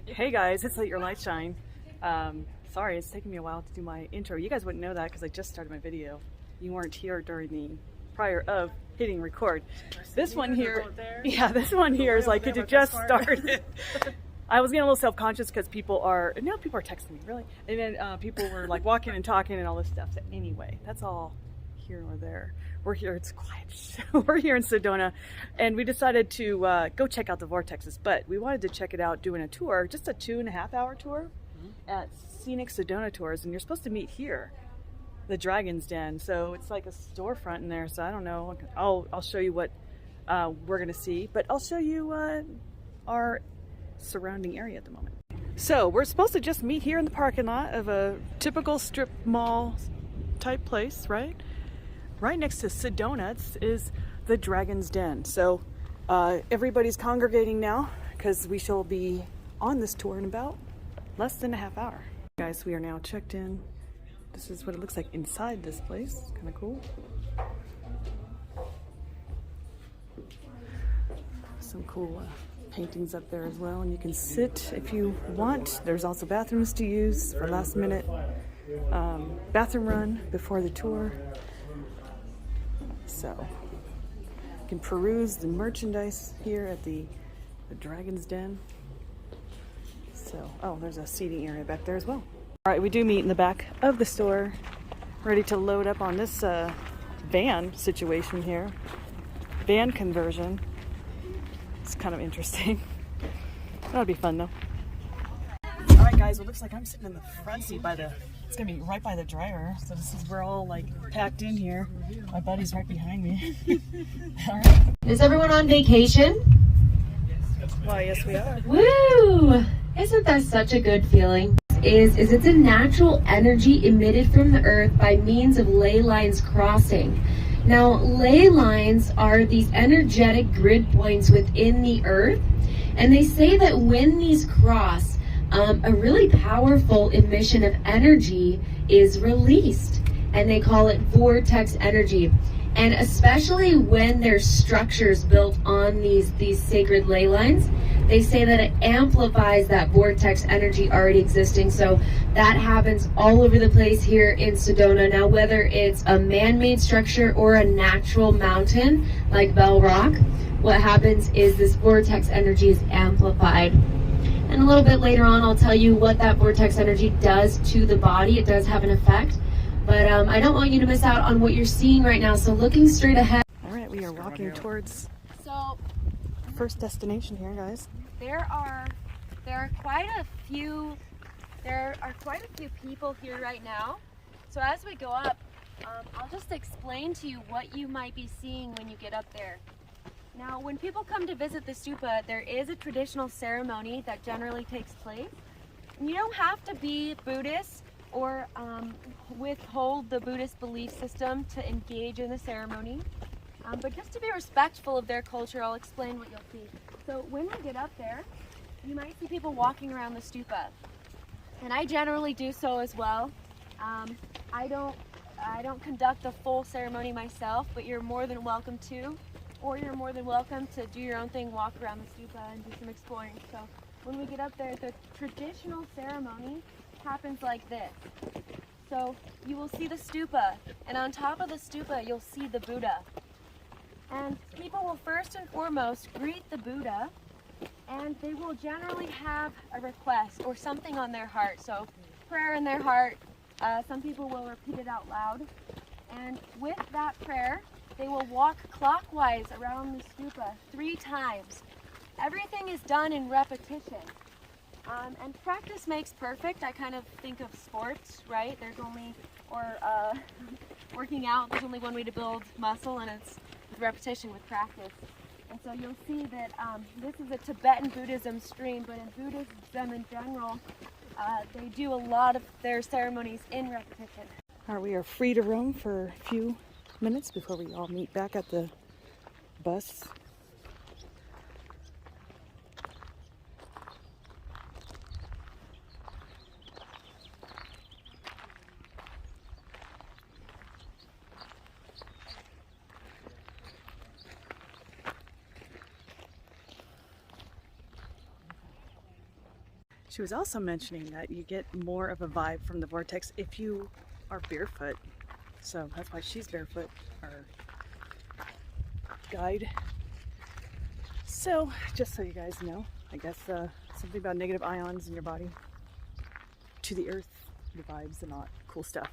Hey guys, it's LetYrLiteShine. Sorry, it's taking me a while to do my intro. You guys wouldn't know that because I just started my video. You weren't here during the prior of hitting record. This one here, yeah, this one here is like it just started. I was getting a little self-conscious because people are texting me, really, and then people were like walking and talking and all this stuff. So anyway, that's all here or there. We're here, it's quiet. We're here in Sedona, and we decided to go check out the vortexes, but we wanted to check it out doing a tour, just a 2.5 hour tour at Scenic Sedona Tours, and you're supposed to meet here, the Dragon's Den. So it's like a storefront in there, so I don't know. I'll show you what we're gonna see, but I'll show you our surrounding area at the moment. So we're supposed to just meet here in the parking lot of a typical strip mall type place, right? Right next to Sedona is the Dragon's Den. So everybody's congregating now because we shall be on this tour in about less than a half hour. Guys, we are now checked in. This is what it looks like inside this place. Kind of cool. Some cool paintings up there as well, and you can sit if you want. There's also bathrooms to use for last minute bathroom run before the tour. So you can peruse the merchandise here at the Dragon's Den. So, oh, there's a seating area back there as well. All right, we do meet in the back of the store, ready to load up on this van situation here. Van conversion. It's kind of interesting. That'll be fun though. All right, guys, well, it looks like I'm sitting in the front seat it's gonna be right by the driver. So this is, we're all like packed in here. My buddy's right behind me. All right. Is everyone on vacation? Why, yes, we are. Woo! Isn't that such a good feeling? It's a natural energy emitted from the earth by means of ley lines crossing. Now, ley lines are these energetic grid points within the earth, and they say that when these cross, a really powerful emission of energy is released, and they call it vortex energy. And especially when there's structures built on these sacred ley lines, they say that it amplifies that vortex energy already existing. So that happens all over the place here in Sedona. Now, whether it's a man-made structure or a natural mountain like Bell Rock, what happens is this vortex energy is amplified. And a little bit later on, I'll tell you what that vortex energy does to the body. It does have an effect. But I don't want you to miss out on what you're seeing right now. So looking straight ahead. All right, we are walking towards the first destination here, guys. There are quite a few people here right now. So as we go up, I'll just explain to you what you might be seeing when you get up there. Now, when people come to visit the Stupa, there is a traditional ceremony that generally takes place. And you don't have to be Buddhist or withhold the Buddhist belief system to engage in the ceremony. But just to be respectful of their culture, I'll explain what you'll see. So when we get up there, you might see people walking around the Stupa. And I generally do so as well. I don't conduct the full ceremony myself, but you're more than welcome to. Or you're more than welcome to do your own thing, walk around the Stupa and do some exploring. So when we get up there, the traditional ceremony happens like this. So you will see the Stupa, and on top of the Stupa you'll see the Buddha. And people will first and foremost greet the Buddha, and they will generally have a request or something on their heart. So prayer in their heart, some people will repeat it out loud. And with that prayer, they will walk clockwise around the Stupa 3 times. Everything is done in repetition. And practice makes perfect. I kind of think of sports, right? Working out, there's only one way to build muscle, and it's with repetition, with practice. And so you'll see that this is a Tibetan Buddhism stream, but in Buddhism in general, they do a lot of their ceremonies in repetition. All right, we are free to roam for a few minutes before we all meet back at the bus. She was also mentioning that you get more of a vibe from the vortex if you are barefoot. So that's why she's barefoot, our guide. So just so you guys know, I guess something about negative ions in your body to the earth, the vibes and all that cool stuff.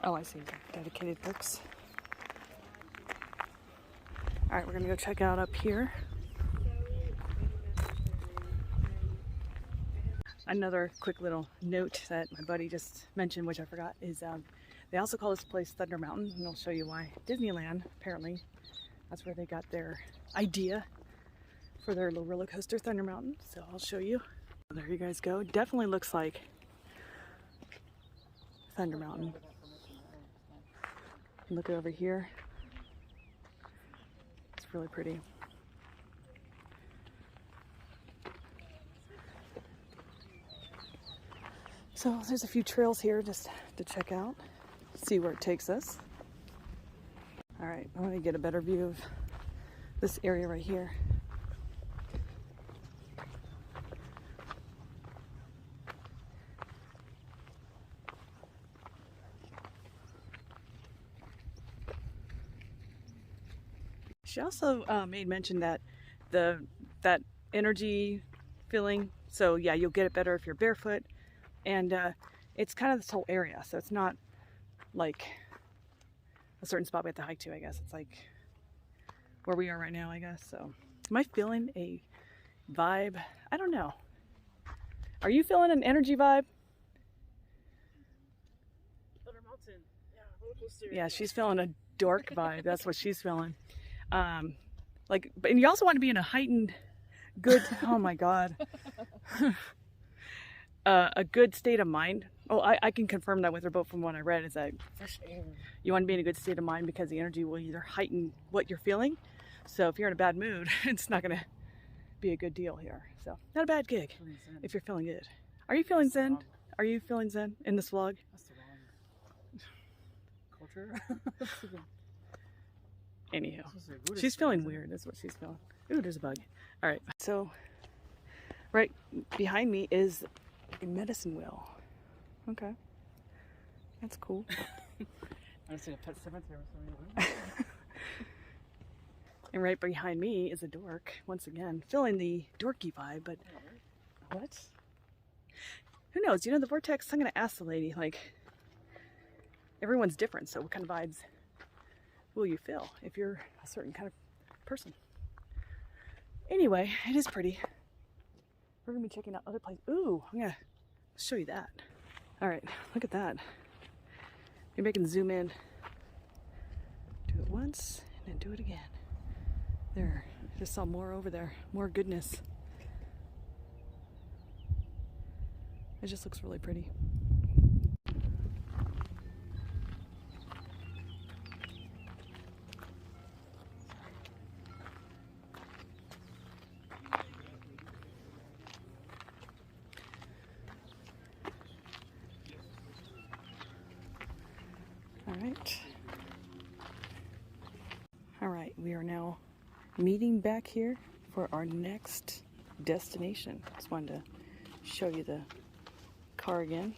Oh, I see. Dedicated books. All right, we're gonna go check out up here. Another quick little note that my buddy just mentioned, which I forgot, is they also call this place Thunder Mountain, and I'll show you why. Disneyland, apparently, that's where they got their idea for their little roller coaster, Thunder Mountain. So I'll show you. There you guys go. Definitely looks like Thunder Mountain. Look over here. It's really pretty. So there's a few trails here just to check out, see where it takes us. All right, I want to get a better view of this area right here. She also made mention that that energy feeling, so yeah, you'll get it better if you're barefoot, and it's kind of this whole area, so it's not like a certain spot we have to hike to, I guess. It's like where we are right now, I guess. So am I feeling a vibe? I don't know. Are you feeling an energy vibe? Thunder Mountain. Yeah, roller coaster. Yeah, she's feeling a dork vibe. That's what she's feeling. Like, and you also want to be in a heightened, good, oh my God, a good state of mind. Oh, I can confirm that with her, but from what I read is that you want to be in a good state of mind because the energy will either heighten what you're feeling. So if you're in a bad mood, it's not going to be a good deal here. So not a bad gig if you're feeling good. Are you feeling zen? Are you feeling zen in this vlog? That's the wrong culture. Anyhow, she's feeling weird. That's what she's feeling. Ooh, there's a bug. All right. So right behind me is a medicine wheel. Okay. That's cool. I see a pet cemetery or something. And right behind me is a dork. Once again, feeling the dorky vibe, but what? Who knows? You know, the vortex, I'm going to ask the lady, like, everyone's different, so what kind of vibes will you feel if you're a certain kind of person? Anyway, it is pretty. We're going to be checking out other places. Ooh, I'm going to show you that. All right, look at that. Maybe I can zoom in. Do it once, and then do it again. There, I just saw more over there, more goodness. It just looks really pretty. All right, we are now meeting back here for our next destination. Just wanted to show you the car again.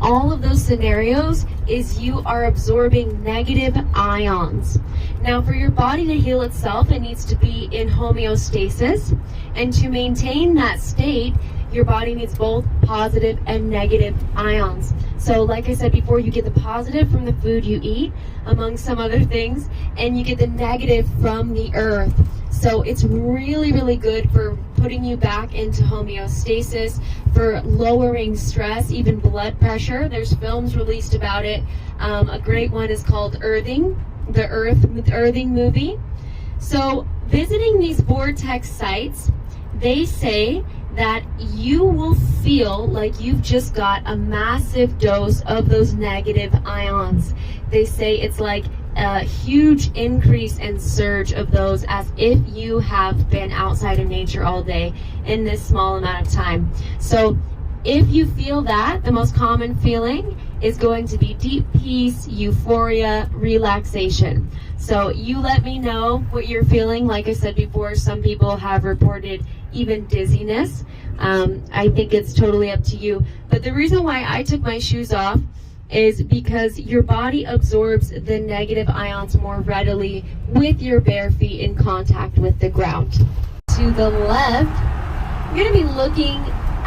All of those scenarios is you are absorbing negative ions. Now, for your body to heal itself, it needs to be in homeostasis, and to maintain that state, your body needs both positive and negative ions. So like I said before, you get the positive from the food you eat, among some other things, and you get the negative from the earth. So it's really, really good for putting you back into homeostasis, for lowering stress, even blood pressure. There's films released about it. A great one is called Earthing, the Earthing movie. So visiting these vortex sites, they say that you will feel like you've just got a massive dose of those negative ions. They say it's like a huge increase and surge of those, as if you have been outside in nature all day in this small amount of time. So if you feel that, the most common feeling is going to be deep peace, euphoria, relaxation. So you let me know what you're feeling. Like I said before, some people have reported even dizziness. I think it's totally up to you. But the reason why I took my shoes off is because your body absorbs the negative ions more readily with your bare feet in contact with the ground. To the left, you're going to be looking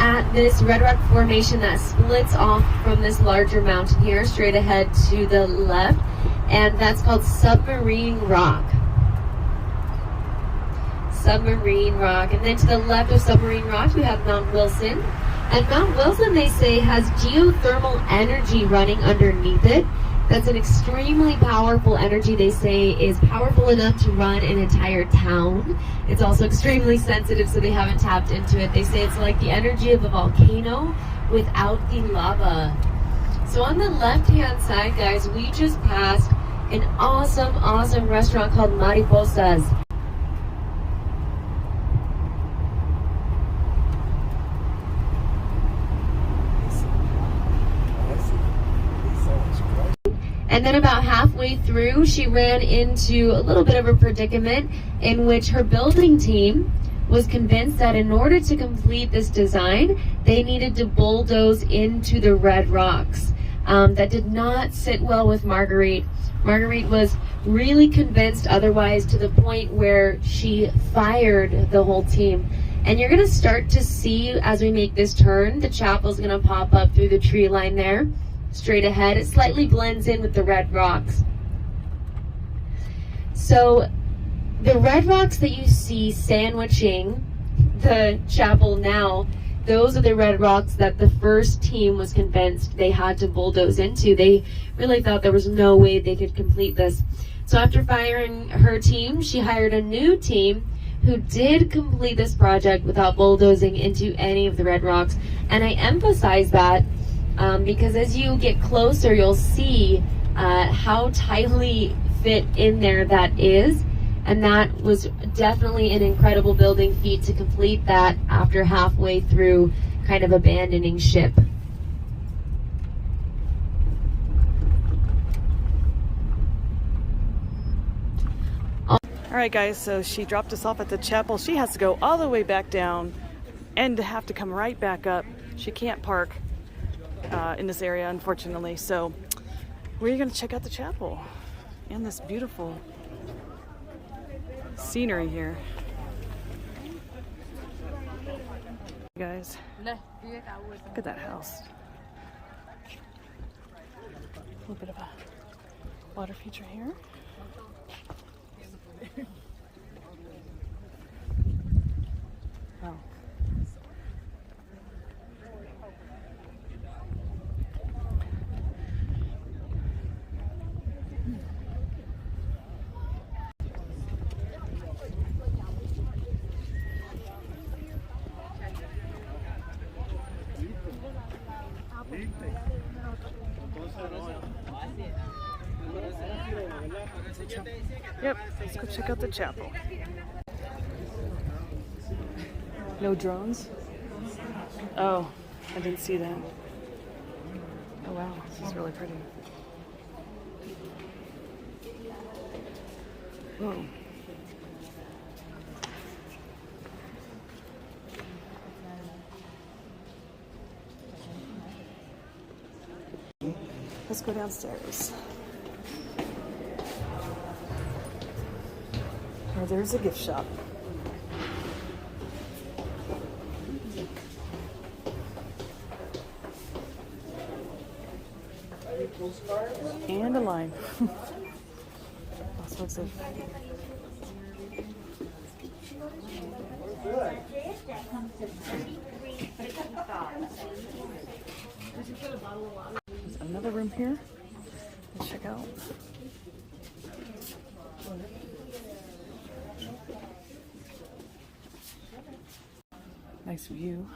at this red rock formation that splits off from this larger mountain here, straight ahead to the left, and that's called Submarine Rock. Submarine Rock. And then to the left of Submarine Rock, we have Mount Wilson. And Mount Wilson, they say, has geothermal energy running underneath it. That's an extremely powerful energy. They say is powerful enough to run an entire town. It's also extremely sensitive, so they haven't tapped into it. They say it's like the energy of a volcano without the lava. So on the left-hand side, guys, we just passed an awesome, awesome restaurant called Mariposas. And then about halfway through, she ran into a little bit of a predicament in which her building team was convinced that in order to complete this design, they needed to bulldoze into the red rocks. That did not sit well with Marguerite. Marguerite was really convinced otherwise, to the point where she fired the whole team. And you're going to start to see, as we make this turn, the chapel's going to pop up through the tree line there. Straight ahead, it slightly blends in with the red rocks. So the red rocks that you see sandwiching the chapel now, those are the red rocks that the first team was convinced they had to bulldoze into. They really thought there was no way they could complete this. So after firing her team, she hired a new team who did complete this project without bulldozing into any of the red rocks. And I emphasize that because as you get closer, you'll see how tightly fit in there that is. And that was definitely an incredible building feat to complete that after halfway through kind of abandoning ship. All right, guys, so she dropped us off at the chapel. She has to go all the way back down and to have to come right back up. She can't park in this area, unfortunately. So we're going to check out the chapel and this beautiful scenery here. Guys, look at that house. A little bit of a water feature here. Oh. Yep, let's go check out the chapel. No drones? Oh, I didn't see that. Oh wow, this is really pretty. Whoa. Let's go downstairs. Oh, there's a gift shop. And a line. All sorts of. There's another room here. Let's check out. Nice view.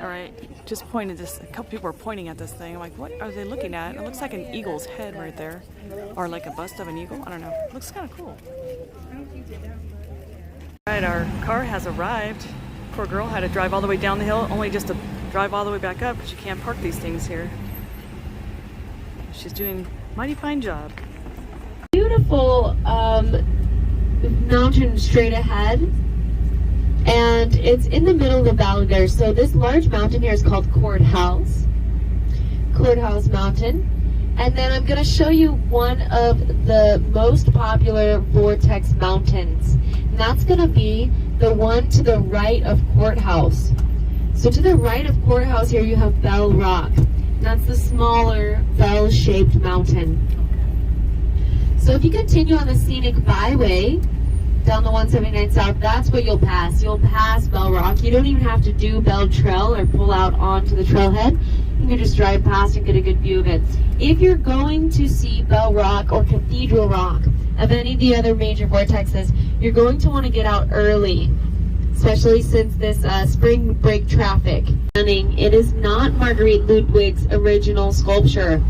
All right, just pointed this, a couple people are pointing at this thing. I'm like, what are they looking at? It looks like an eagle's head right there. Or like a bust of an eagle. I don't know. It looks kind of cool. All right, our car has arrived. Poor girl had to drive all the way down the hill, only just to drive all the way back up because you can't park these things here. She's doing a mighty fine job. Beautiful mountain straight ahead, and it's in the middle of the valley there. So this large mountain here is called Courthouse Mountain. And then I'm going to show you one of the most popular Vortex mountains. And that's going to be the one to the right of Courthouse. So to the right of Courthouse here you have Bell Rock. And that's the smaller bell-shaped mountain. So if you continue on the scenic byway down the 179 South, that's what you'll pass. You'll pass Bell Rock. You don't even have to do Bell Trail or pull out onto the trailhead. You can just drive past and get a good view of it. If you're going to see Bell Rock or Cathedral Rock of any of the other major vortexes, you're going to want to get out early, especially since this spring break traffic. It is not Marguerite Ludwig's original sculpture.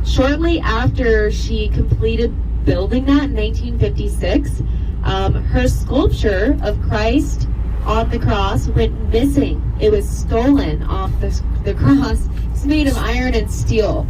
Shortly after she completed building that in 1956, her sculpture of Christ on the cross went missing. It was stolen off the cross. It's made of iron and steel,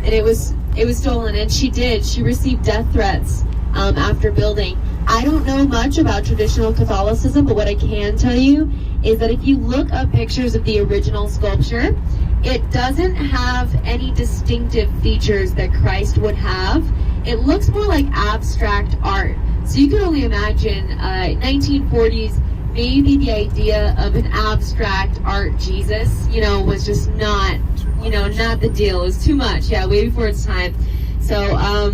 and it was stolen. And she received death threats after building. I don't know much about traditional Catholicism, but what I can tell you is that if you look up pictures of the original sculpture, it doesn't have any distinctive features that Christ would have. It looks more like abstract art. So you can only imagine 1940s, maybe the idea of an abstract art Jesus, was just not the deal. It was too much, way before its time. So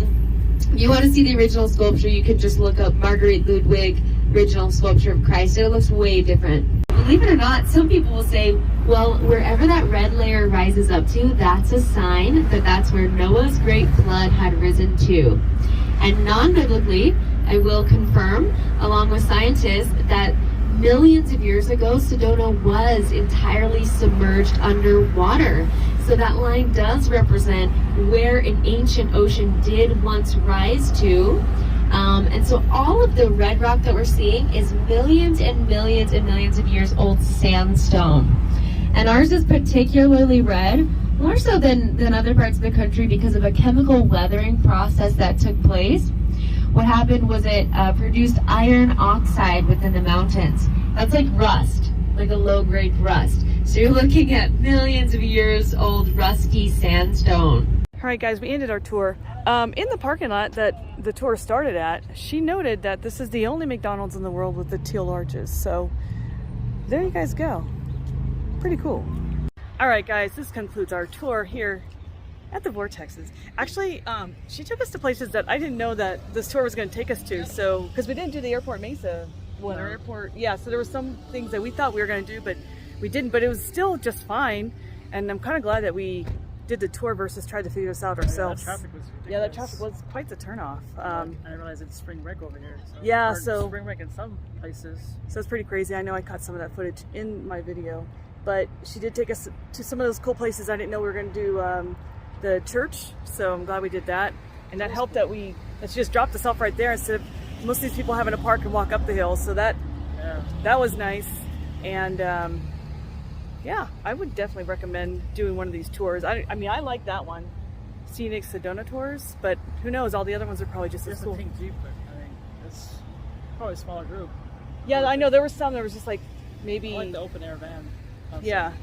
if you want to see the original sculpture, you can just look up Marguerite Ludwig, original sculpture of Christ. It looks way different. Believe it or not, some people will say, well, wherever that red layer rises up to, that's a sign that that's where Noah's great flood had risen to. And non-biblically, I will confirm, along with scientists, that millions of years ago, Sedona was entirely submerged underwater. So that line does represent where an ancient ocean did once rise to. And so all of the red rock that we're seeing is millions and millions and millions of years old sandstone. And ours is particularly red, more so than other parts of the country, because of a chemical weathering process that took place. What happened was it produced iron oxide within the mountains. That's like rust, like a low-grade rust. So you're looking at millions of years old rusty sandstone. All right, guys, we ended our tour. In the parking lot that the tour started at, she noted that this is the only McDonald's in the world with the teal arches. So there you guys go. Pretty cool. All right, guys, this concludes our tour here at the Vortexes. Actually, she took us to places that I didn't know that this tour was going to take us to. So, because we didn't do the Airport Mesa one, or airport, so there were some things that we thought we were going to do, but we didn't. But it was still just fine, and I'm kind of glad that we did the tour versus tried to figure this out ourselves. That traffic was ridiculous. Yeah, that traffic was quite the turnoff. I didn't realize it's spring break over here. So spring break in some places. So it's pretty crazy. I know I caught some of that footage in my video, but she did take us to some of those cool places. I didn't know we were going to do the church, so I'm glad we did that. And that helped that she just dropped us off right there instead of most of these people having to park and walk up the hill. So that was nice. And I would definitely recommend doing one of these tours. I mean, I like that one, Scenic Sedona Tours, but who knows, all the other ones are probably just as cool. Pink Jeep, but I think it's probably a smaller group. Yeah, I know there were some that was just like maybe... I like the open air van concept.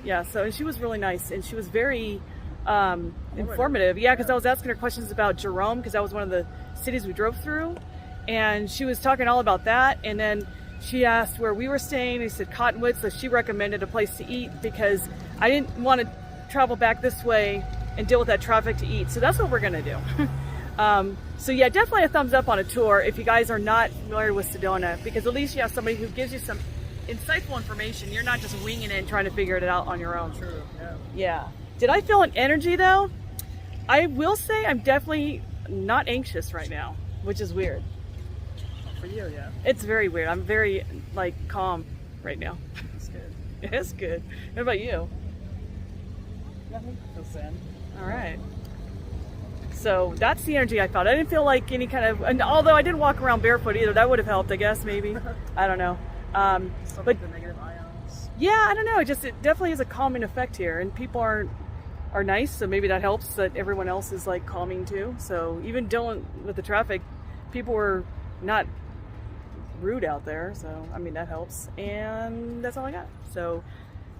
Yeah, so she was really nice, and she was very informative. Yeah, because I was asking her questions about Jerome, because that was one of the cities we drove through, and she was talking all about that. And then she asked where we were staying. He said Cottonwood, so she recommended a place to eat because I didn't want to travel back this way and deal with that traffic to eat. So that's what we're gonna do. So yeah, definitely a thumbs up on a tour if you guys are not familiar with Sedona, because at least you have somebody who gives you some insightful information. You're not just winging it and trying to figure it out on your own. True, yeah. Did I feel an energy though? I will say I'm definitely not anxious right now, which is weird. For you, yeah. It's very weird. I'm very calm right now. That's good. It's good. What about you? Nothing. Feels sad. All right. So that's the energy I felt. I didn't feel like any kind of, and although I didn't walk around barefoot either, that would have helped, I guess, maybe. I don't know. But The negative ions. yeah, I don't know. It definitely has a calming effect here, and people are nice, so maybe that helps that everyone else is like calming too. So even dealing with the traffic, people were not rude out there. So I mean that helps, and that's all I got. So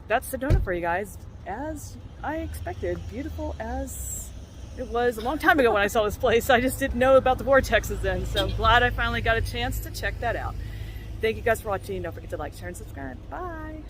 that's Sedona for you guys, as I expected. Beautiful as it was a long time ago when I saw this place. I just didn't know about the vortexes then. So glad I finally got a chance to check that out. Thank you guys for watching. Don't forget to like, share, and subscribe. Bye.